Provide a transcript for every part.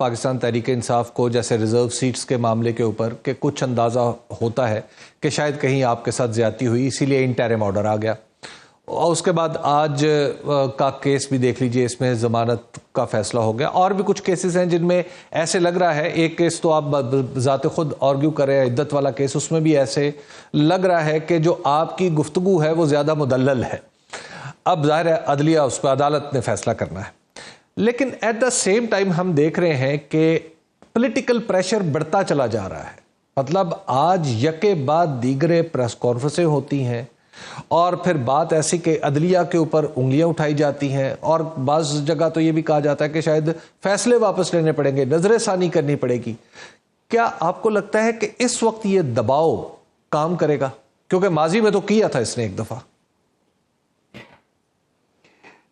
پاکستان تحریک انصاف کو جیسے reserve seats کے معاملے کے اوپر کہ کچھ اندازہ ہوتا ہے کہ شاید کہیں آپ کے ساتھ زیادتی ہوئی، اسی لیے انٹرم آرڈر آ گیا، اور اس کے بعد آج کا کیس بھی دیکھ لیجئے، اس میں ضمانت کا فیصلہ ہو گیا، اور بھی کچھ کیسز ہیں جن میں ایسے لگ رہا ہے، ایک کیس تو آپ ذات خود آرگیو کر رہے ہیں، عدت والا کیس، اس میں بھی ایسے لگ رہا ہے کہ جو آپ کی گفتگو ہے وہ زیادہ مدلل ہے۔ اب ظاہر ہے عدلیہ اس پہ عدالت نے فیصلہ کرنا ہے، لیکن ایٹ دا سیم ٹائم ہم دیکھ رہے ہیں کہ پولیٹیکل پریشر بڑھتا چلا جا رہا ہے۔ مطلب آج یکے بعد دیگرے پریس کانفرنسیں ہوتی ہیں، اور پھر بات ایسی کہ عدلیہ کے اوپر انگلیاں اٹھائی جاتی ہیں، اور بعض جگہ تو یہ بھی کہا جاتا ہے کہ شاید فیصلے واپس لینے پڑیں گے، نظر ثانی کرنی پڑے گی۔ کیا آپ کو لگتا ہے کہ اس وقت یہ دباؤ کام کرے گا؟ کیونکہ ماضی میں تو کیا تھا اس نے ایک دفعہ۔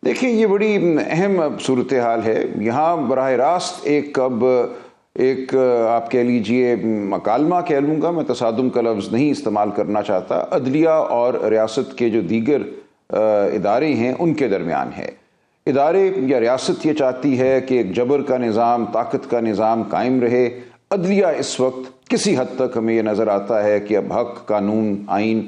دیکھیں یہ بڑی اہم صورتحال ہے، یہاں براہ راست ایک آپ کہہ لیجئے مکالمہ کہہ لوں گا، میں تصادم کا لفظ نہیں استعمال کرنا چاہتا، عدلیہ اور ریاست کے جو دیگر ادارے ہیں ان کے درمیان ہے۔ ادارے یا ریاست یہ چاہتی ہے کہ ایک جبر کا نظام، طاقت کا نظام قائم رہے۔ عدلیہ اس وقت کسی حد تک ہمیں یہ نظر آتا ہے کہ اب حق، قانون، آئین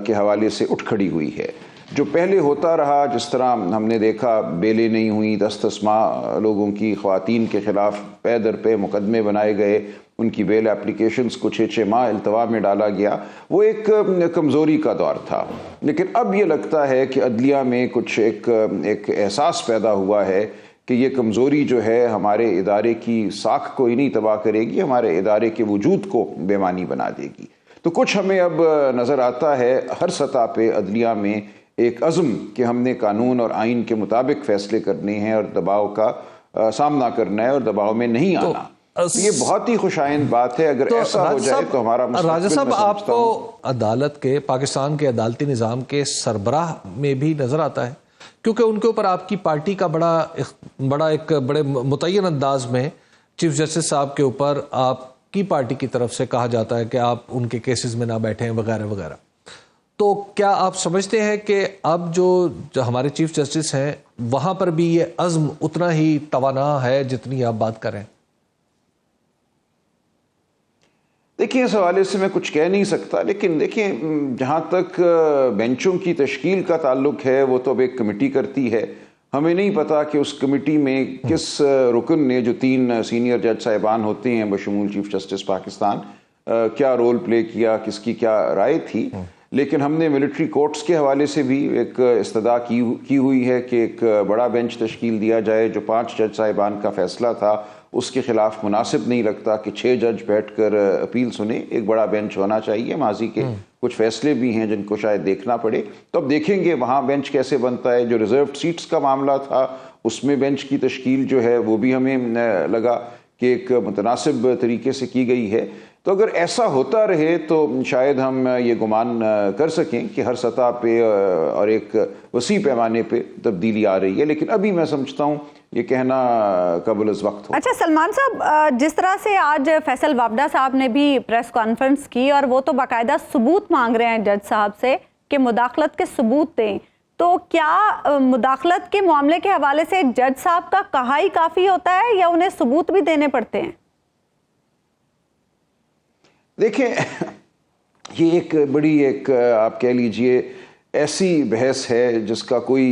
کے حوالے سے اٹھ کھڑی ہوئی ہے۔ جو پہلے ہوتا رہا، جس طرح ہم نے دیکھا بیلیں نہیں ہوئیں، دس ماہ لوگوں کی، خواتین کے خلاف پے در پے مقدمے بنائے گئے، ان کی بیل اپلیکیشنز کو 6 ماہ التوا میں ڈالا گیا، وہ ایک کمزوری کا دور تھا۔ لیکن اب یہ لگتا ہے کہ عدلیہ میں کچھ ایک احساس پیدا ہوا ہے کہ یہ کمزوری جو ہے ہمارے ادارے کی ساکھ کو ہی نہیں تباہ کرے گی، ہمارے ادارے کے وجود کو بے معنی بنا دے گی۔ تو کچھ ہمیں اب نظر آتا ہے ہر سطح پہ عدلیہ میں ایک عزم کہ ہم نے قانون اور آئین کے مطابق فیصلے کرنے ہیں اور دباؤ کا سامنا کرنا ہے اور دباؤ میں نہیں آنا۔ یہ بہت ہی خوشائند بات ہے، اگر ایسا ہو جائے تو ہمارا مستقبل، راجہ صاحب آپ کو عدالت کے، پاکستان کے عدالتی نظام کے سربراہ میں بھی نظر آتا ہے، کیونکہ ان کے اوپر آپ کی پارٹی کا بڑے متعین انداز میں چیف جسٹس صاحب کے اوپر آپ کی پارٹی کی طرف سے کہا جاتا ہے کہ آپ ان کے کیسز میں نہ بیٹھیں وغیرہ وغیرہ۔ تو کیا آپ سمجھتے ہیں کہ اب جو ہمارے چیف جسٹس ہیں وہاں پر بھی یہ عزم اتنا ہی توانا ہے جتنی آپ بات کریں؟ دیکھیں اس حوالے سے میں کچھ کہہ نہیں سکتا، لیکن دیکھیں جہاں تک بینچوں کی تشکیل کا تعلق ہے وہ تو اب ایک کمیٹی کرتی ہے، ہمیں نہیں پتا کہ اس کمیٹی میں کس رکن نے، جو 3 سینئر جج صاحبان ہوتے ہیں بشمول چیف جسٹس پاکستان، کیا رول پلے کیا، کس کی کیا رائے تھی۔ لیکن ہم نے ملٹری کورٹس کے حوالے سے بھی ایک استدعا کی ہوئی ہے کہ ایک بڑا بینچ تشکیل دیا جائے۔ جو 5 جج صاحبان کا فیصلہ تھا اس کے خلاف مناسب نہیں لگتا کہ 6 جج بیٹھ کر اپیل سنیں، ایک بڑا بینچ ہونا چاہیے۔ ماضی کے کچھ فیصلے بھی ہیں جن کو شاید دیکھنا پڑے، تو اب دیکھیں گے وہاں بینچ کیسے بنتا ہے۔ جو ریزروڈ سیٹس کا معاملہ تھا اس میں بینچ کی تشکیل جو ہے وہ بھی ہمیں لگا کہ ایک متناسب طریقے سے کی گئی ہے۔ تو اگر ایسا ہوتا رہے تو شاید ہم یہ گمان کر سکیں کہ ہر سطح پہ اور ایک وسیع پیمانے پہ تبدیلی آ رہی ہے، لیکن ابھی میں سمجھتا ہوں یہ کہنا قبل از وقت ہو۔ اچھا سلمان صاحب، جس طرح سے آج فیصل وابڈہ صاحب نے بھی پریس کانفرنس کی اور وہ تو باقاعدہ ثبوت مانگ رہے ہیں جج صاحب سے کہ مداخلت کے ثبوت دیں، تو کیا مداخلت کے معاملے کے حوالے سے جج صاحب کا کہا ہی کافی ہوتا ہے یا انہیں ثبوت بھی دینے پڑتے ہیں؟ دیکھیں یہ ایک بڑی آپ کہہ لیجئے ایسی بحث ہے جس کا کوئی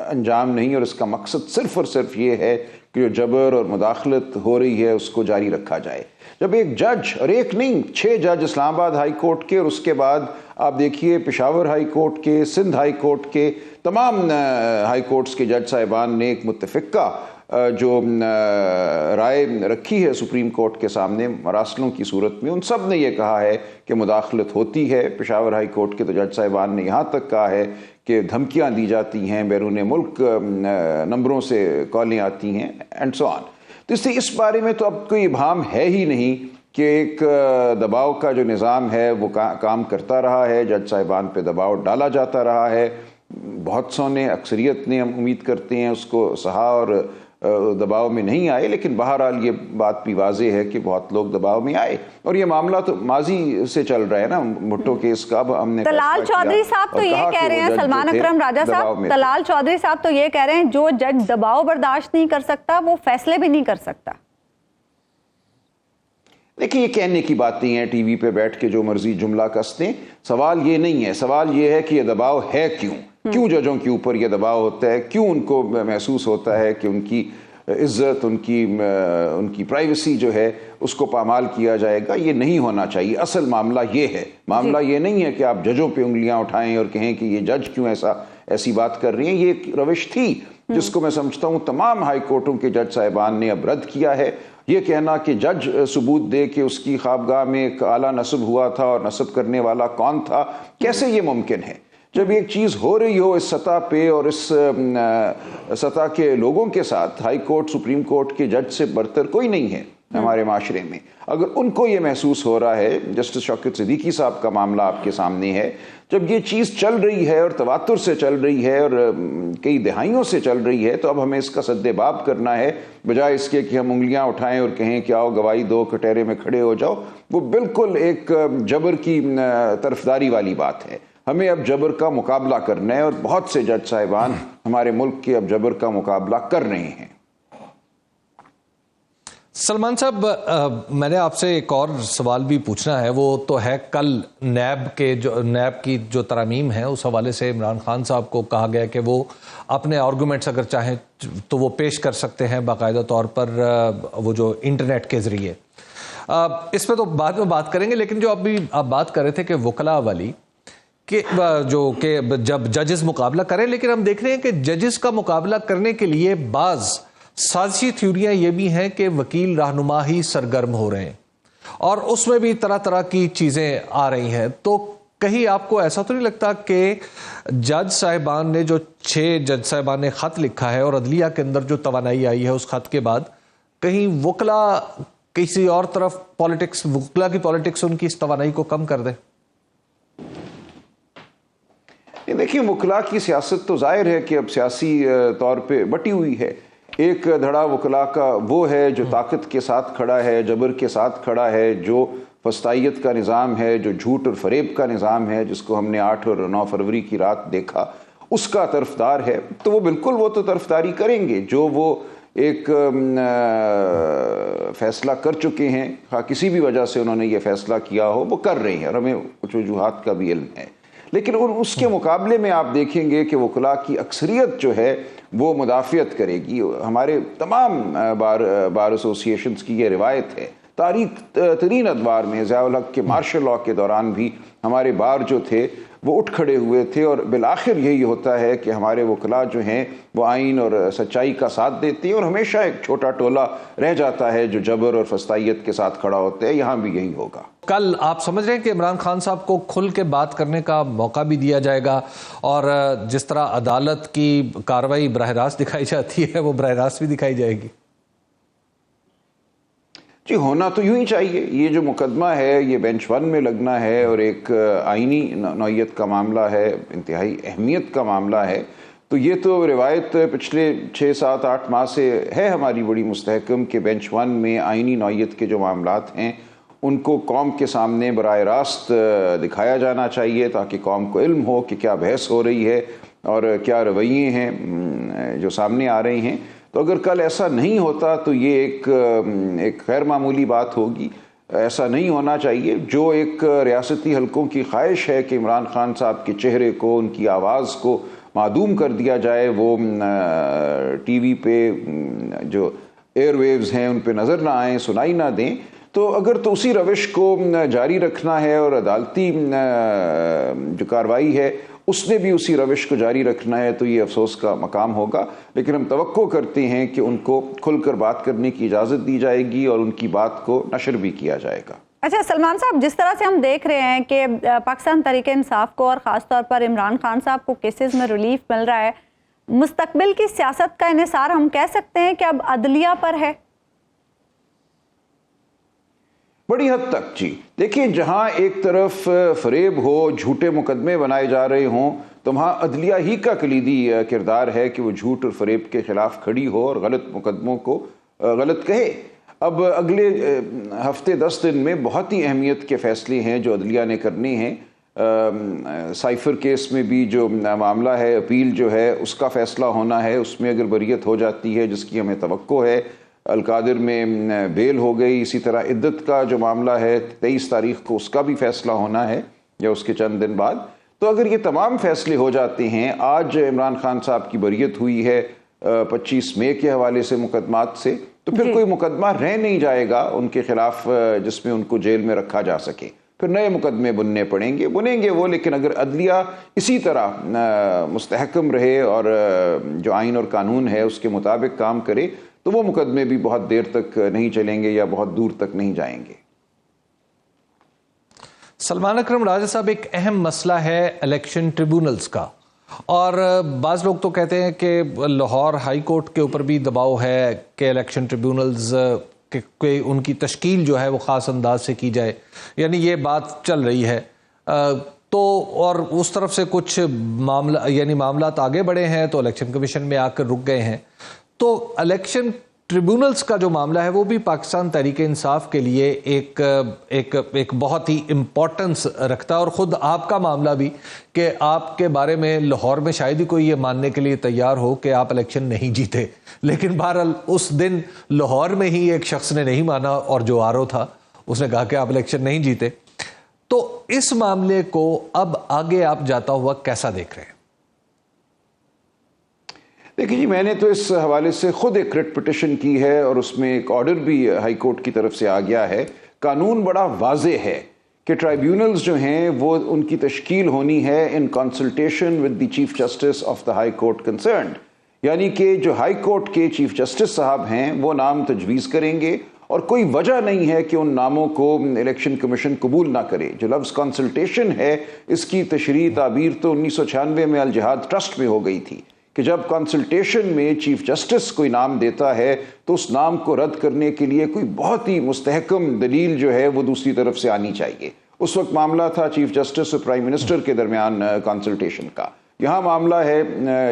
انجام نہیں، اور اس کا مقصد صرف اور صرف یہ ہے کہ جو جبر اور مداخلت ہو رہی ہے اس کو جاری رکھا جائے۔ جب ایک جج، اور ایک نہیں 6 جج اسلام آباد ہائی کورٹ کے، اور اس کے بعد آپ دیکھیے پشاور ہائی کورٹ کے، سندھ ہائی کورٹ کے، تمام ہائی کورٹس کے جج صاحبان نے ایک متفقہ جو رائے رکھی ہے سپریم کورٹ کے سامنے مراسلوں کی صورت میں، ان سب نے یہ کہا ہے کہ مداخلت ہوتی ہے۔ پشاور ہائی کورٹ کے تو جج صاحبان نے یہاں تک کہا ہے کہ دھمکیاں دی جاتی ہیں، بیرون ملک نمبروں سے کالیں آتی ہیں اینڈ سو آن۔ تو اس لیے اس بارے میں تو اب کوئی ابہام ہے ہی نہیں کہ ایک دباؤ کا جو نظام ہے وہ کام کرتا رہا ہے، جج صاحبان پہ دباؤ ڈالا جاتا رہا ہے، بہت سو نے، اکثریت نے، ہم امید کرتے ہیں اس کو سہا اور دباؤ میں نہیں آئے، لیکن بہرحال یہ بات بھی واضح ہے کہ بہت لوگ دباؤ میں آئے، اور یہ معاملہ تو ماضی سے چل رہا ہے نا بھٹو کیس کا۔ اب ہم نے طلال چودھری صاحب تو یہ کہہ رہے ہیں، سلمان اکرم راجہ صاحب، طلال چودھری صاحب تو یہ کہہ رہے ہیں جو جج دباؤ برداشت نہیں کر سکتا وہ فیصلے بھی نہیں کر سکتا۔ دیکھیں یہ کہنے کی باتیں ہیں، ٹی وی پہ بیٹھ کے جو مرضی جملہ کستے، سوال یہ نہیں ہے، سوال یہ ہے کہ یہ دباؤ ہے کیوں ججوں کے اوپر یہ دباؤ ہوتا ہے، کیوں ان کو محسوس ہوتا ہے کہ ان کی عزت، ان کی پرائیویسی جو ہے اس کو پامال کیا جائے گا۔ یہ نہیں ہونا چاہیے۔ اصل معاملہ یہ ہے، معاملہ یہ نہیں ہے کہ آپ ججوں پہ انگلیاں اٹھائیں اور کہیں کہ یہ جج کیوں ایسی بات کر رہی ہیں۔ یہ ایک روش تھی جس کو میں سمجھتا ہوں تمام ہائی کورٹوں کے جج صاحبان نے اب رد کیا ہے۔ یہ کہنا کہ جج ثبوت دے کہ اس کی خوابگاہ میں ایک اعلیٰ نصب ہوا تھا اور نصب کرنے والا کون تھا، کیسے یہ ممکن ہے؟ جب ایک چیز ہو رہی ہو اس سطح پہ اور اس سطح کے لوگوں کے ساتھ، ہائی کورٹ سپریم کورٹ کے جج سے برتر کوئی نہیں ہے ہمارے معاشرے میں، اگر ان کو یہ محسوس ہو رہا ہے، جسٹس شوکت صدیقی صاحب کا معاملہ آپ کے سامنے ہے، جب یہ چیز چل رہی ہے اور تواتر سے چل رہی ہے اور کئی دہائیوں سے چل رہی ہے، تو اب ہمیں اس کا سد باب کرنا ہے، بجائے اس کے کہ ہم انگلیاں اٹھائیں اور کہیں کہ آؤ گواہی دو، کٹہرے میں کھڑے ہو جاؤ۔ وہ بالکل ایک جبر کی طرفداری والی بات ہے۔ ہمیں اب جبر کا مقابلہ کرنا ہے، اور بہت سے جج صاحبان ہمارے ملک کے اب جبر کا مقابلہ کر رہے ہیں۔ سلمان صاحب، میں نے آپ سے ایک اور سوال بھی پوچھنا ہے، وہ تو ہے کل نیب کی جو ترامیم ہے اس حوالے سے عمران خان صاحب کو کہا گیا کہ وہ اپنے آرگومنٹس اگر چاہیں تو وہ پیش کر سکتے ہیں باقاعدہ طور پر وہ جو انٹرنیٹ کے ذریعے۔ اس پہ تو بعد میں بات کریں گے، لیکن جو ابھی آپ بات کر رہے تھے کہ وکلاء والی کہ جب ججز مقابلہ کریں، لیکن ہم دیکھ رہے ہیں کہ ججز کا مقابلہ کرنے کے لیے بعض سازشی تھیوریاں یہ بھی ہیں کہ وکیل رہنما ہی سرگرم ہو رہے ہیں، اور اس میں بھی طرح طرح کی چیزیں آ رہی ہیں۔ تو کہیں آپ کو ایسا تو نہیں لگتا کہ جج صاحبان نے جو 6 جج صاحبان نے خط لکھا ہے اور عدلیہ کے اندر جو توانائی آئی ہے اس خط کے بعد، کہیں وکلاء کسی اور طرف وکلاء کی پالیٹکس ان کی اس توانائی کو کم کر دے؟ دیکھیے وکلاء کی سیاست تو ظاہر ہے کہ اب سیاسی طور پہ بٹی ہوئی ہے۔ ایک دھڑا وکلاء کا وہ ہے جو طاقت کے ساتھ کھڑا ہے، جبر کے ساتھ کھڑا ہے، جو فسطائیت کا نظام ہے، جو جھوٹ اور فریب کا نظام ہے، جس کو ہم نے 8 اور 9 فروری کی رات دیکھا، اس کا طرفدار ہے۔ تو وہ بالکل وہ تو طرفداری کریں گے جو وہ ایک فیصلہ کر چکے ہیں، کسی بھی وجہ سے انہوں نے یہ فیصلہ کیا ہو، وہ کر رہے ہیں، اور ہمیں کچھ وجوہات کا بھی علم ہے۔ لیکن اس کے مقابلے میں آپ دیکھیں گے کہ وکلاء کی اکثریت جو ہے وہ مدافعت کرے گی۔ ہمارے تمام بار ایسوسیشنز کی یہ روایت ہے، تاریخ ترین ادوار میں ضیاء الحق کے مارشل لاء کے دوران بھی ہمارے بار جو تھے وہ اٹھ کھڑے ہوئے تھے، اور بالآخر یہی ہوتا ہے کہ ہمارے وکلاء جو ہیں وہ آئین اور سچائی کا ساتھ دیتے ہیں، اور ہمیشہ ایک چھوٹا ٹولہ رہ جاتا ہے جو جبر اور فسطائیت کے ساتھ کھڑا ہوتا ہے۔ یہاں بھی یہی ہوگا۔ کل آپ سمجھ رہے ہیں کہ عمران خان صاحب کو کھل کے بات کرنے کا موقع بھی دیا جائے گا، اور جس طرح عدالت کی کارروائی براہ راست دکھائی جاتی ہے وہ براہ راست بھی دکھائی جائے گی؟ جی ہونا تو یوں ہی چاہیے۔ یہ جو مقدمہ ہے یہ بینچ 1 میں لگنا ہے، اور ایک آئینی نوعیت کا معاملہ ہے، انتہائی اہمیت کا معاملہ ہے، تو یہ تو روایت پچھلے 6 7 8 ماہ سے ہے ہماری بڑی مستحکم کہ بینچ 1 میں آئینی نوعیت کے جو معاملات ہیں ان کو قوم کے سامنے براہ راست دکھایا جانا چاہیے، تاکہ قوم کو علم ہو کہ کیا بحث ہو رہی ہے اور کیا رویے ہیں جو سامنے آ رہے ہیں۔ تو اگر کل ایسا نہیں ہوتا تو یہ ایک غیر معمولی بات ہوگی، ایسا نہیں ہونا چاہیے۔ جو ایک ریاستی حلقوں کی خواہش ہے کہ عمران خان صاحب کے چہرے کو، ان کی آواز کو معدوم کر دیا جائے، وہ ٹی وی پہ جو ایئر ویوز ہیں ان پہ نظر نہ آئیں، سنائی نہ دیں، تو اگر تو اسی روش کو جاری رکھنا ہے اور عدالتی جو کارروائی ہے اس نے بھی اسی روش کو جاری رکھنا ہے، تو یہ افسوس کا مقام ہوگا۔ لیکن ہم توقع کرتے ہیں کہ ان کو کھل کر بات کرنے کی اجازت دی جائے گی اور ان کی بات کو نشر بھی کیا جائے گا۔ اچھا سلمان صاحب، جس طرح سے ہم دیکھ رہے ہیں کہ پاکستان تحریک انصاف کو اور خاص طور پر عمران خان صاحب کو کیسز میں ریلیف مل رہا ہے، مستقبل کی سیاست کا انحصار ہم کہہ سکتے ہیں کہ اب عدلیہ پر ہے؟ بڑی حد تک جی۔ دیکھیں جہاں ایک طرف فریب ہو، جھوٹے مقدمے بنائے جا رہے ہوں، تو وہاں عدلیہ ہی کا کلیدی کردار ہے کہ وہ جھوٹ اور فریب کے خلاف کھڑی ہو اور غلط مقدموں کو غلط کہے۔ اب اگلے ہفتے 10 دن میں بہت ہی اہمیت کے فیصلے ہیں جو عدلیہ نے کرنے ہیں۔ سائفر کیس میں بھی جو معاملہ ہے، اپیل جو ہے اس کا فیصلہ ہونا ہے، اس میں اگر بریت ہو جاتی ہے جس کی ہمیں توقع ہے، القادر میں بیل ہو گئی، اسی طرح عدت کا جو معاملہ ہے 23 تاریخ کو اس کا بھی فیصلہ ہونا ہے یا اس کے چند دن بعد۔ تو اگر یہ تمام فیصلے ہو جاتے ہیں، آج عمران خان صاحب کی بریت ہوئی ہے 25 مئی کے حوالے سے مقدمات سے، تو پھر کوئی مقدمہ رہ نہیں جائے گا ان کے خلاف جس میں ان کو جیل میں رکھا جا سکے، پھر نئے مقدمے بنیں گے وہ۔ لیکن اگر عدلیہ اسی طرح مستحکم رہے اور جو آئین اور قانون ہے اس کے مطابق کام کرے تو وہ مقدمے بھی بہت دیر تک نہیں چلیں گے یا بہت دور تک نہیں جائیں گے۔ سلمان اکرم راجہ صاحب، ایک اہم مسئلہ ہے الیکشن ٹریبونلز کا، اور بعض لوگ تو کہتے ہیں کہ لاہور ہائی کورٹ کے اوپر بھی دباؤ ہے کہ الیکشن ٹریبونلز کہ ان کی تشکیل جو ہے وہ خاص انداز سے کی جائے، یعنی یہ بات چل رہی ہے۔ تو اور اس طرف سے کچھ معاملات آگے بڑھے ہیں تو الیکشن کمیشن میں آ کر رک گئے ہیں۔ تو الیکشن ٹریبونلز کا جو معاملہ ہے وہ بھی پاکستان تحریک انصاف کے لیے ایک بہت ہی امپورٹنس رکھتا ہے، اور خود آپ کا معاملہ بھی کہ آپ کے بارے میں لاہور میں شاید ہی کوئی یہ ماننے کے لیے تیار ہو کہ آپ الیکشن نہیں جیتے، لیکن بہرحال اس دن لاہور میں ہی ایک شخص نے نہیں مانا، اور جو آرو تھا اس نے کہا کہ آپ الیکشن نہیں جیتے۔ تو اس معاملے کو اب آگے آپ جاتا ہوا کیسا دیکھ رہے ہیں؟ دیکھیں جی، میں نے تو اس حوالے سے خود ایک ریٹ پٹیشن کی ہے اور اس میں ایک آرڈر بھی ہائی کورٹ کی طرف سے آ گیا ہے۔ قانون بڑا واضح ہے کہ ٹرائیبیونلز جو ہیں وہ ان کی تشکیل ہونی ہے in consultation with the chief justice of the high court concerned, یعنی کہ جو ہائی کورٹ کے چیف جسٹس صاحب ہیں وہ نام تجویز کریں گے، اور کوئی وجہ نہیں ہے کہ ان ناموں کو الیکشن کمیشن قبول نہ کرے۔ جو لفظ کنسلٹیشن ہے اس کی تشریح تعبیر تو 1996 میں الجہاد ٹرسٹ میں ہو گئی تھی کہ جب کنسلٹیشن میں چیف جسٹس کوئی نام دیتا ہے تو اس نام کو رد کرنے کے لیے کوئی بہت ہی مستحکم دلیل جو ہے وہ دوسری طرف سے آنی چاہیے۔ اس وقت معاملہ تھا چیف جسٹس اور پرائم منسٹر کے درمیان کنسلٹیشن کا، یہاں معاملہ ہے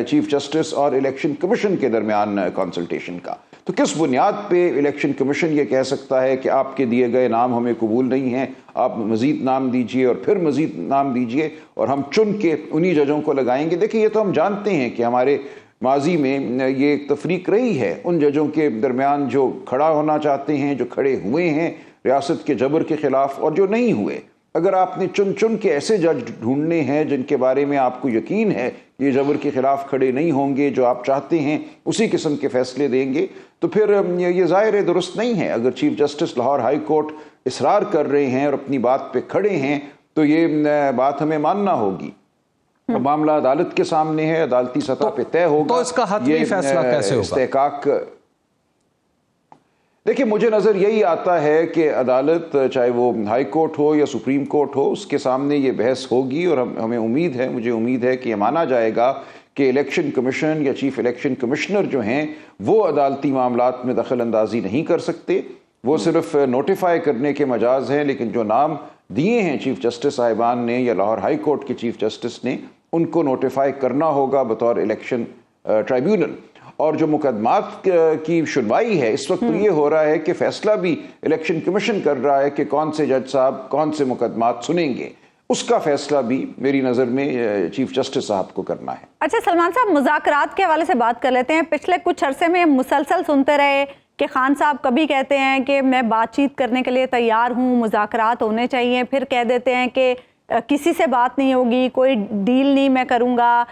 چیف جسٹس اور الیکشن کمیشن کے درمیان کنسلٹیشن کا۔ تو کس بنیاد پہ الیکشن کمیشن یہ کہہ سکتا ہے کہ آپ کے دیے گئے نام ہمیں قبول نہیں ہیں، آپ مزید نام دیجئے اور پھر مزید نام دیجئے اور ہم چن کے انہی ججوں کو لگائیں گے؟ دیکھیں، یہ تو ہم جانتے ہیں کہ ہمارے ماضی میں یہ ایک تفریق رہی ہے ان ججوں کے درمیان جو کھڑا ہونا چاہتے ہیں، جو کھڑے ہوئے ہیں ریاست کے جبر کے خلاف، اور جو نہیں ہوئے۔ اگر آپ نے چن کے ایسے جج ڈھونڈنے ہیں جن کے بارے میں آپ کو یقین ہے کہ یہ جبر کے خلاف کھڑے نہیں ہوں گے، جو آپ چاہتے ہیں اسی قسم کے فیصلے دیں گے، تو پھر یہ ظاہر درست نہیں ہے۔ اگر chief justice Lahore high court اصرار کر رہے ہیں اور اپنی بات پہ کھڑے ہیں تو یہ بات ہمیں ماننا ہوگی۔ معاملہ عدالت کے سامنے ہے، عدالتی سطح پہ طے ہوگا۔ تو اس کا حتمی فیصلہ کیسے ہوگا؟ استحقاق، دیکھیں مجھے نظر یہی آتا ہے کہ عدالت چاہے وہ ہائی کورٹ ہو یا سپریم کورٹ ہو، اس کے سامنے یہ بحث ہوگی، اور ہمیں امید ہے، مجھے امید ہے کہ یہ مانا جائے گا کہ الیکشن کمیشن یا چیف الیکشن کمشنر جو ہیں وہ عدالتی معاملات میں دخل اندازی نہیں کر سکتے، وہ صرف نوٹیفائی کرنے کے مجاز ہیں۔ لیکن جو نام دیے ہیں چیف جسٹس صاحبان نے یا لاہور ہائی کورٹ کے چیف جسٹس نے، ان کو نوٹیفائی کرنا ہوگا بطور الیکشن ٹرائیبیونل۔ اور جو مقدمات کی سنوائی ہے اس وقت تو یہ ہو رہا ہے کہ فیصلہ بھی الیکشن کمیشن کر رہا ہے کہ کون سے جج صاحب کون سے مقدمات سنیں گے، اس کا فیصلہ بھی میری نظر میں چیف جسٹس صاحب کو کرنا ہے۔ اچھا سلمان صاحب، مذاکرات کے حوالے سے بات کر لیتے ہیں۔ پچھلے کچھ عرصے میں مسلسل سنتے رہے کہ خان صاحب کبھی کہتے ہیں کہ میں بات چیت کرنے کے لیے تیار ہوں، مذاکرات ہونے چاہیے، پھر کہہ دیتے ہیں کہ کسی سے بات نہیں ہوگی، کوئی ڈیل نہیں میں کروں گا۔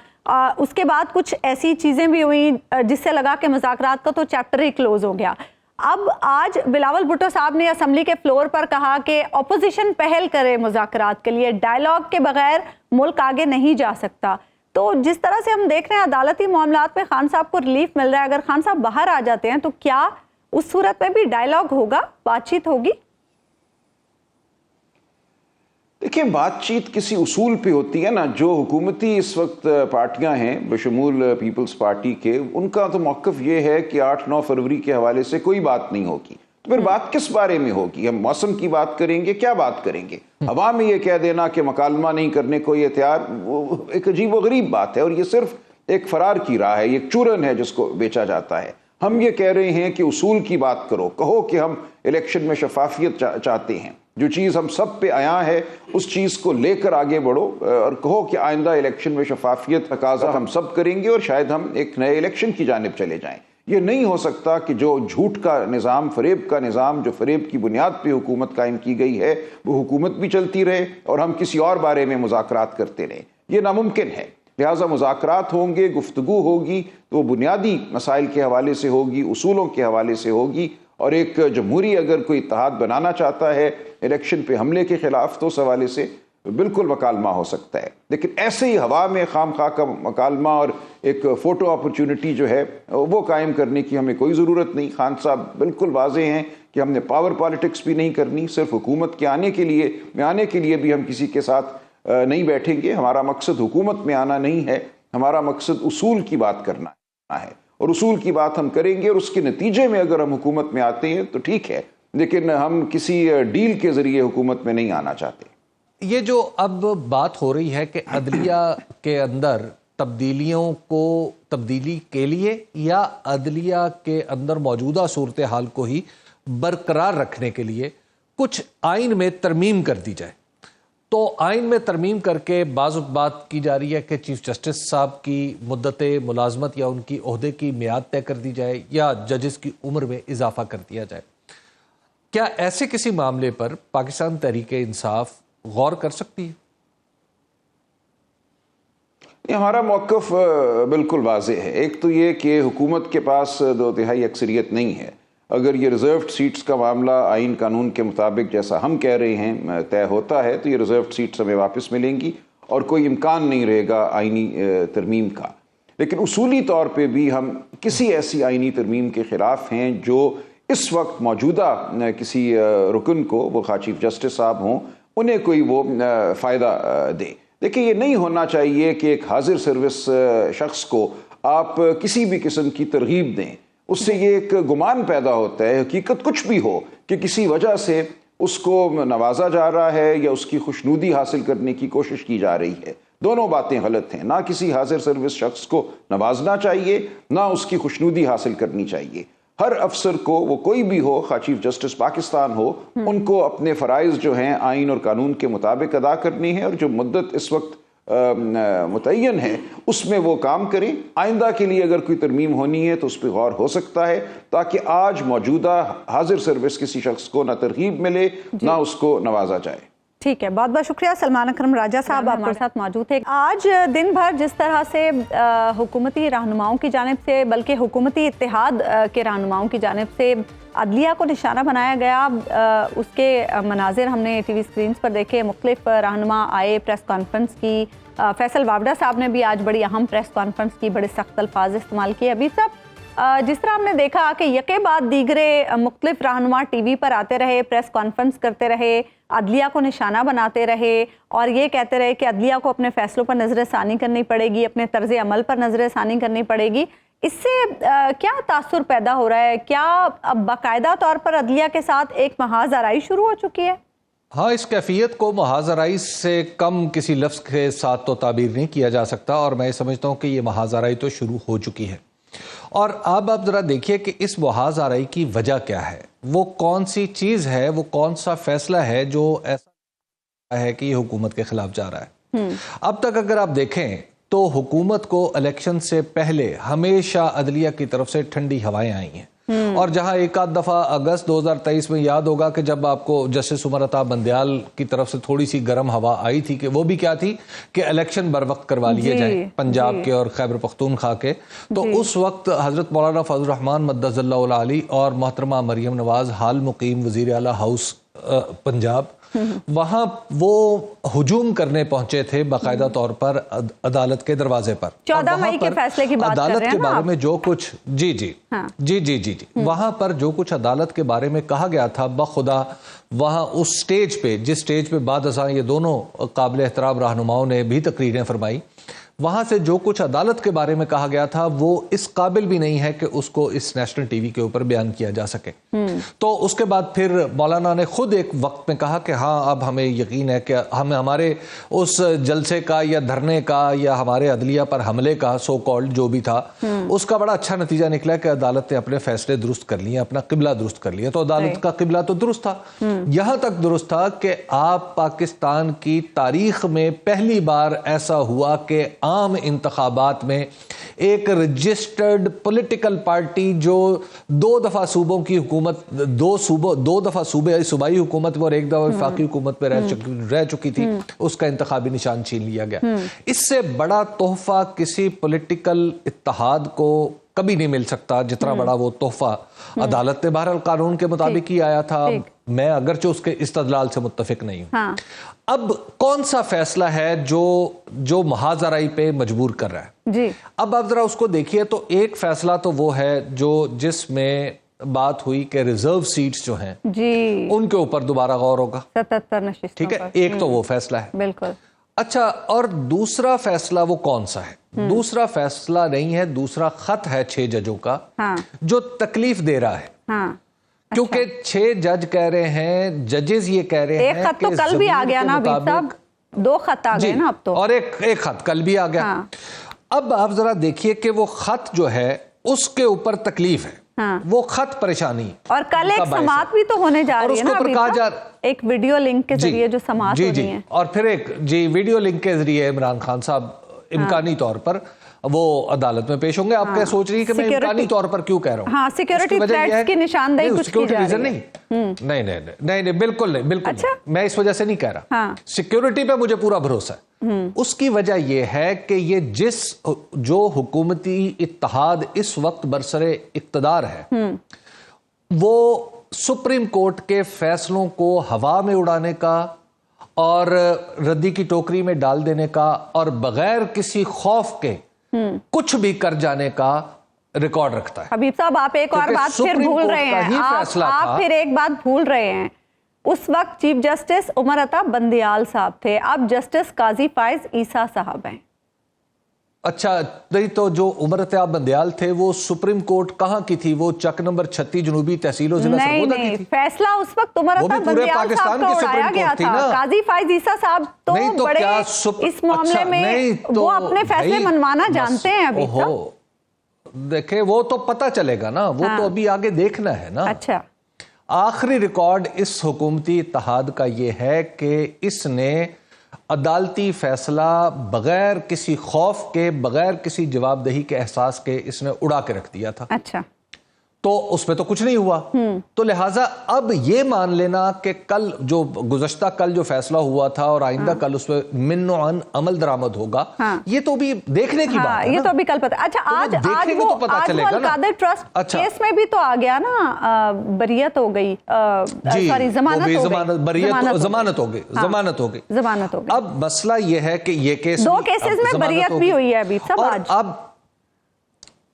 اس کے بعد کچھ ایسی چیزیں بھی ہوئیں جس سے لگا کہ مذاکرات کا تو چیپٹر ہی کلوز ہو گیا۔ اب آج بلاول بھٹو صاحب نے اسمبلی کے فلور پر کہا کہ اپوزیشن پہل کرے مذاکرات کے لیے، ڈائیلاگ کے بغیر ملک آگے نہیں جا سکتا۔ تو جس طرح سے ہم دیکھ رہے ہیں عدالتی معاملات میں خان صاحب کو ریلیف مل رہا ہے، اگر خان صاحب باہر آ جاتے ہیں تو کیا اس صورت میں بھی ڈائیلاگ ہوگا، بات چیت ہوگی؟ دیکھیں، بات چیت کسی اصول پہ ہوتی ہے نا۔ جو حکومتی اس وقت پارٹیاں ہیں بشمول پیپلز پارٹی کے، ان کا تو موقف یہ ہے کہ 8-9 فروری کے حوالے سے کوئی بات نہیں ہوگی۔ پھر بات کس بارے میں ہوگی؟ ہم موسم کی بات کریں گے، کیا بات کریں گے؟ ہوا میں یہ کہہ دینا کہ مکالمہ نہیں کرنے کو یہ تیار، وہ ایک عجیب و غریب بات ہے، اور یہ صرف ایک فرار کی راہ ہے، یہ ایک چورن ہے جس کو بیچا جاتا ہے۔ ہم یہ کہہ رہے ہیں کہ اصول کی بات کرو، کہو کہ ہم الیکشن میں شفافیت چاہتے ہیں، جو چیز ہم سب پہ عیاں ہے اس چیز کو لے کر آگے بڑھو، اور کہو کہ آئندہ الیکشن میں شفافیت تقاضا ہم سب کریں گے اور شاید ہم ایک نئے الیکشن کی جانب چلے جائیں۔ یہ نہیں ہو سکتا کہ جو جھوٹ کا نظام، فریب کا نظام، جو فریب کی بنیاد پہ حکومت قائم کی گئی ہے، وہ حکومت بھی چلتی رہے اور ہم کسی اور بارے میں مذاکرات کرتے رہیں۔ یہ ناممکن ہے۔ لہٰذا مذاکرات ہوں گے، گفتگو ہوگی تو وہ بنیادی مسائل کے حوالے سے ہوگی، اصولوں کے حوالے سے ہوگی، اور ایک جمہوری اگر کوئی اتحاد بنانا چاہتا ہے الیکشن پہ حملے کے خلاف تو اس حوالے سے بالکل مکالمہ ہو سکتا ہے، لیکن ایسے ہی ہوا میں خام خواہ کا مکالمہ اور ایک فوٹو اپرچونٹی جو ہے وہ قائم کرنے کی ہمیں کوئی ضرورت نہیں۔ خان صاحب بالکل واضح ہیں کہ ہم نے پاور پالیٹکس بھی نہیں کرنی، صرف حکومت کے آنے کے لیے بھی ہم کسی کے ساتھ نہیں بیٹھیں گے۔ ہمارا مقصد حکومت میں آنا نہیں ہے، ہمارا مقصد اصول کی بات کرنا ہے، اور اصول کی بات ہم کریں گے، اور اس کے نتیجے میں اگر ہم حکومت میں آتے ہیں تو ٹھیک ہے، لیکن ہم کسی ڈیل کے ذریعے حکومت میں نہیں آنا چاہتے۔ یہ جو اب بات ہو رہی ہے کہ عدلیہ کے اندر تبدیلی کے لیے یا عدلیہ کے اندر موجودہ صورتحال کو ہی برقرار رکھنے کے لیے کچھ آئین میں ترمیم کر دی جائے، تو آئین میں ترمیم کر کے بعض بات کی جا رہی ہے کہ چیف جسٹس صاحب کی مدت ملازمت یا ان کی عہدے کی میعاد طے کر دی جائے یا ججز کی عمر میں اضافہ کر دیا جائے۔ کیا ایسے کسی معاملے پر پاکستان تحریک انصاف غور کر سکتی ہے؟ ہمارا موقف بالکل واضح ہے۔ ایک تو یہ کہ حکومت کے پاس 2/3 اکثریت نہیں ہے۔ اگر یہ ریزروڈ سیٹس کا معاملہ آئین قانون کے مطابق جیسا ہم کہہ رہے ہیں طے ہوتا ہے تو یہ ریزروڈ سیٹس ہمیں واپس ملیں گی اور کوئی امکان نہیں رہے گا آئینی ترمیم کا۔ لیکن اصولی طور پہ بھی ہم کسی ایسی آئینی ترمیم کے خلاف ہیں جو اس وقت موجودہ کسی رکن کو، وہ خواہ چیف جسٹس صاحب ہوں، انہیں کوئی وہ فائدہ دے۔ دیکھیں یہ نہیں ہونا چاہیے کہ ایک حاضر سروس شخص کو آپ کسی بھی قسم کی ترغیب دیں، اس سے یہ ایک گمان پیدا ہوتا ہے، حقیقت کچھ بھی ہو کہ کسی وجہ سے اس کو نوازا جا رہا ہے یا اس کی خوشنودی حاصل کرنے کی کوشش کی جا رہی ہے۔ دونوں باتیں غلط ہیں۔ نہ کسی حاضر سروس شخص کو نوازنا چاہیے، نہ اس کی خوشنودی حاصل کرنی چاہیے۔ ہر افسر کو، وہ کوئی بھی ہو، خواہ چیف جسٹس پاکستان ہو، ان کو اپنے فرائض جو ہیں آئین اور قانون کے مطابق ادا کرنی ہے، اور جو مدت اس وقت متعین ہے اس میں وہ کام کریں۔ آئندہ کے لیے اگر کوئی ترمیم ہونی ہے تو اس پہ غور ہو سکتا ہے، تاکہ آج موجودہ حاضر سروس کسی شخص کو نہ ترغیب ملے نہ اس کو نوازا جائے۔ ٹھیک ہے، بہت بہت شکریہ سلمان اکرم راجہ صاحب، آپ ہمارے ساتھ موجود تھے۔ آج دن بھر جس طرح سے حکومتی رہنماؤں کی جانب سے، بلکہ حکومتی اتحاد کے رہنماؤں کی جانب سے عدلیہ کو نشانہ بنایا گیا، اس کے مناظر ہم نے ٹی وی سکرینز پر دیکھے۔ مختلف رہنما آئے، پریس کانفرنس کی۔ فیصل واوڈا صاحب نے بھی آج بڑی اہم پریس کانفرنس کی، بڑے سخت الفاظ استعمال کیے۔ ابھی صاحب جس طرح ہم نے دیکھا کہ یکے بعد دیگرے مختلف رہنما ٹی وی پر آتے رہے، پریس کانفرنس کرتے رہے، عدلیہ کو نشانہ بناتے رہے اور یہ کہتے رہے کہ عدلیہ کو اپنے فیصلوں پر نظر ثانی کرنی پڑے گی، اپنے طرز عمل پر نظر ثانی کرنی پڑے گی۔ اس سے کیا تاثر پیدا ہو رہا ہے؟ کیا اب باقاعدہ طور پر عدلیہ کے ساتھ ایک محاذ آرائی شروع ہو چکی ہے؟ ہاں، اس کیفیت کو محاذ آرائی سے کم کسی لفظ کے ساتھ تو تعبیر نہیں کیا جا سکتا، اور میں سمجھتا ہوں کہ یہ محاذ آرائی تو شروع ہو چکی ہے۔ اور اب آپ ذرا دیکھیے کہ اس محاذ آرائی کی وجہ کیا ہے، وہ کون سی چیز ہے، وہ کون سا فیصلہ ہے جو ایسا ہے کہ یہ حکومت کے خلاف جا رہا ہے۔ اب تک اگر آپ دیکھیں تو حکومت کو الیکشن سے پہلے ہمیشہ عدلیہ کی طرف سے ٹھنڈی ہوائیں آئی ہیں، اور جہاں ایک آدھ دفعہ اگست 2023 میں یاد ہوگا کہ جب آپ کو جسٹس عمر عطا بندیال کی طرف سے تھوڑی سی گرم ہوا آئی تھی، کہ وہ بھی کیا تھی کہ الیکشن بر وقت کروا لیے جائیں پنجاب کے اور خیبر پختونخوا کے، تو اس وقت حضرت مولانا فضل الرحمان مدظ اللہ العالی اور محترمہ مریم نواز حال مقیم وزیر اعلیٰ ہاؤس پنجاب، وہاں وہ ہجوم کرنے پہنچے تھے باقاعدہ طور پر عدالت کے دروازے پر۔ 14 مئی کے فیصلے کی بات کر رہے ہیں عدالت کے بارے میں جو کچھ جی وہاں پر جو کچھ عدالت کے بارے میں کہا گیا تھا، بخدا وہاں اس سٹیج پہ، جس سٹیج پہ بعد ازاں یہ دونوں قابل احترام رہنماؤں نے بھی تقریریں فرمائی، وہاں سے جو کچھ عدالت کے بارے میں کہا گیا تھا وہ اس قابل بھی نہیں ہے کہ اس کو اس نیشنل ٹی وی کے اوپر بیان کیا جا سکے. تو اس کے بعد پھر مولانا نے خود ایک وقت میں کہا کہ ہاں اب ہمیں یقین ہے کہ ہمیں ہمارے اس جلسے کا یا دھرنے کا یا ہمارے عدلیہ پر حملے کا سو کالڈ جو بھی تھا اس کا بڑا اچھا نتیجہ نکلا کہ عدالت نے اپنے فیصلے درست کر لیے, اپنا قبلہ درست کر لیا. تو عدالت کا قبلہ تو درست تھا, یہاں تک درست تھا کہ آپ پاکستان کی تاریخ میں پہلی بار ایسا ہوا کہ عام انتخابات میں ایک رجسٹرڈ پولیٹیکل پارٹی جو 2 دفعہ صوبوں کی حکومت, 2 دفعہ صوبائی حکومت میں اور 1 دفعہ وفاقی حکومت میں رہ چکی تھی, اس کا انتخابی نشان چھین لیا گیا. اس سے بڑا تحفہ کسی پولیٹیکل اتحاد کو کبھی نہیں مل سکتا جتنا بڑا وہ تحفہ عدالت نے بہرحال قانون کے مطابق ہی آیا تھا. میں اگرچہ اس کے استدلال سے متفق نہیں ہوں. اب کون سا فیصلہ ہے جو محاذ آرائی پہ مجبور کر رہا ہے جی؟ اب آپ ذرا اس کو دیکھیے تو ایک فیصلہ تو وہ ہے جس میں بات ہوئی کہ ریزرو سیٹس جو ہیں جی ان کے اوپر دوبارہ غور ہوگا. 77 نشستوں ٹھیک ہے, ایک تو وہ فیصلہ ہے. بالکل. اچھا, اور دوسرا فیصلہ وہ کون سا ہے؟ دوسرا فیصلہ نہیں ہے, دوسرا خط ہے 6 ججوں کا جو تکلیف دے رہا ہے. کیونکہ 6 جج کہہ رہے ہیں, ججز یہ کہہ رہے ہیں ایک خط تو کل بھی آ گیا نا حبیب صاحب, 2 خط آ گئے نا اب تو, اور ایک خط کل بھی آ گیا. اب آپ ذرا دیکھیے کہ وہ خط جو ہے اس کے اوپر تکلیف ہے, وہ خط پریشانی, اور کل ایک سماعت بھی تو ہونے جا رہی ہے نا حبیب صاحب, ایک ویڈیو لنک کے ذریعے جو سماعت ہونی ہے, اور پھر ایک ویڈیو لنک کے ذریعے عمران خان صاحب امکانی طور پر وہ عدالت میں پیش ہوں گے. آپ کیا سوچ رہی ہیں کہ میں امکانی طور پر کیوں کہہ رہا ہوں؟ ہاں, سیکیورٹی تھریٹس کی نشاندہی کچھ کی جا رہی ہے. نہیں, بالکل نہیں, میں اس وجہ سے نہیں کہہ رہا. سیکیورٹی پہ مجھے پورا بھروسہ ہے. اس کی وجہ یہ ہے کہ یہ جو حکومتی اتحاد اس وقت برسر اقتدار ہے وہ سپریم کورٹ کے فیصلوں کو ہوا میں اڑانے کا اور ردی کی ٹوکری میں ڈال دینے کا اور بغیر کسی خوف کے کچھ بھی کر جانے کا ریکارڈ رکھتا ہے. حبیب صاحب آپ ایک اور بات پھر بھول رہے ہیں, آپ پھر ایک بات بھول رہے ہیں. اس وقت چیف جسٹس عمر عطا بندیال صاحب تھے, اب جسٹس قاضی فائز عیسیٰ صاحب ہیں. اچھا, نہیں تو جو عمر عطا بندیال تھے وہ سپریم کورٹ کہاں کی تھی؟ وہ چک نمبر 36 جنوبی تحصیل و ضلع سرگودا کی تھی. فیصلہ اس وقت عمر عطا بندیال صاحب کو اڑایا گیا تھا. قاضی فائز عیسیٰ صاحب تو بڑے اس معاملے میں وہ اپنے فیصلے منوانا جانتے ہیں. ابھی دیکھیں وہ تو پتہ چلے گا نا, وہ تو ابھی آگے دیکھنا ہے نا. اچھا, آخری ریکارڈ اس حکومتی اتحاد کا یہ ہے کہ اس نے عدالتی فیصلہ بغیر کسی خوف کے, بغیر کسی جواب دہی کے احساس کے اس نے اڑا کے رکھ دیا تھا. اچھا, تو اس میں تو کچھ نہیں ہوا. تو لہٰذا اب یہ مان لینا کہ گزشتہ کل جو فیصلہ ہوا تھا اور آئندہ کل اس پہ من و عن عمل درآمد ہوگا, یہ تو بھی دیکھنے کی بات ہے. یہ تو ابھی کل پتہ. اچھا, آج وہ القادر ٹرسٹ کیس میں بھی تو آ گیا نا, بریت ہو گئی, سوری ضمانت ہو گئی. اب مسئلہ یہ ہے کہ یہ کیس 2 کیسز میں بریت بھی ہوئی ہے ابھی سب آج. اب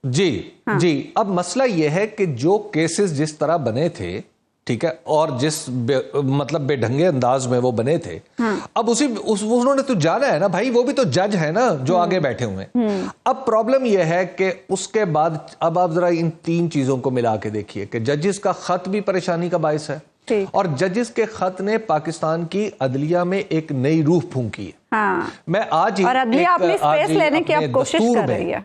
جی اب مسئلہ یہ ہے کہ جو کیسز جس طرح بنے تھے, ٹھیک ہے, اور جس مطلب بے ڈھنگے انداز میں وہ بنے تھے, اب انہوں نے تو جانا ہے نا بھائی, وہ بھی تو جج ہے نا جو آگے بیٹھے ہوئے ہیں. اب پرابلم یہ ہے کہ اس کے بعد اب آپ ذرا ان 3 چیزوں کو ملا کے دیکھیے کہ ججز کا خط بھی پریشانی کا باعث ہے, اور ججز کے خط نے پاکستان کی عدلیہ میں ایک نئی روح پھونکی ہے. میں آج اور عدلیہ اپنی سپیس لینے کی اب کوشش کر رہی ہے.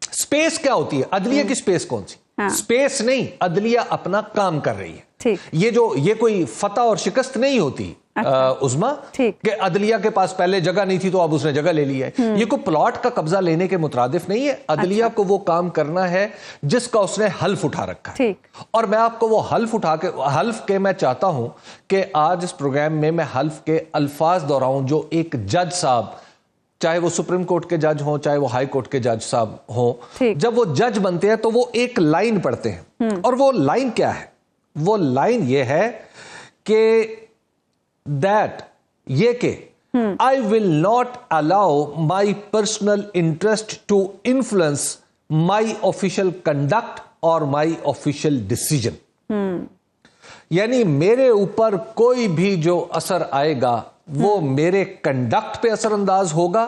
سپیس کیا ہوتی ہے؟ عدلیہ کی سپیس کون سی؟ سپیس نہیں, عدلیہ اپنا کام کر رہی ہے. یہ کوئی فتح اور شکست نہیں ہوتی عظما کہ عدلیہ کے پاس پہلے جگہ نہیں تھی تو اب اس نے جگہ لے لی ہے. یہ کوئی پلاٹ کا قبضہ لینے کے مترادف نہیں ہے. عدلیہ کو وہ کام کرنا ہے جس کا اس نے حلف اٹھا رکھا ہے, اور میں آپ کو وہ حلف کے میں چاہتا ہوں کہ آج اس پروگرام میں حلف کے الفاظ دہراؤں جو ایک جج صاحب, چاہے وہ سپریم کورٹ کے جج ہوں چاہے وہ ہائی کورٹ کے جج صاحب ہوں, جب وہ جج بنتے ہیں تو وہ ایک لائن پڑھتے ہیں, اور وہ لائن کیا ہے؟ وہ لائن یہ ہے کہ I will not allow my personal interest to influence my official conduct or my official decision. یعنی میرے اوپر کوئی بھی جو اثر آئے گا وہ میرے کنڈکٹ پہ اثر انداز ہوگا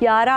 11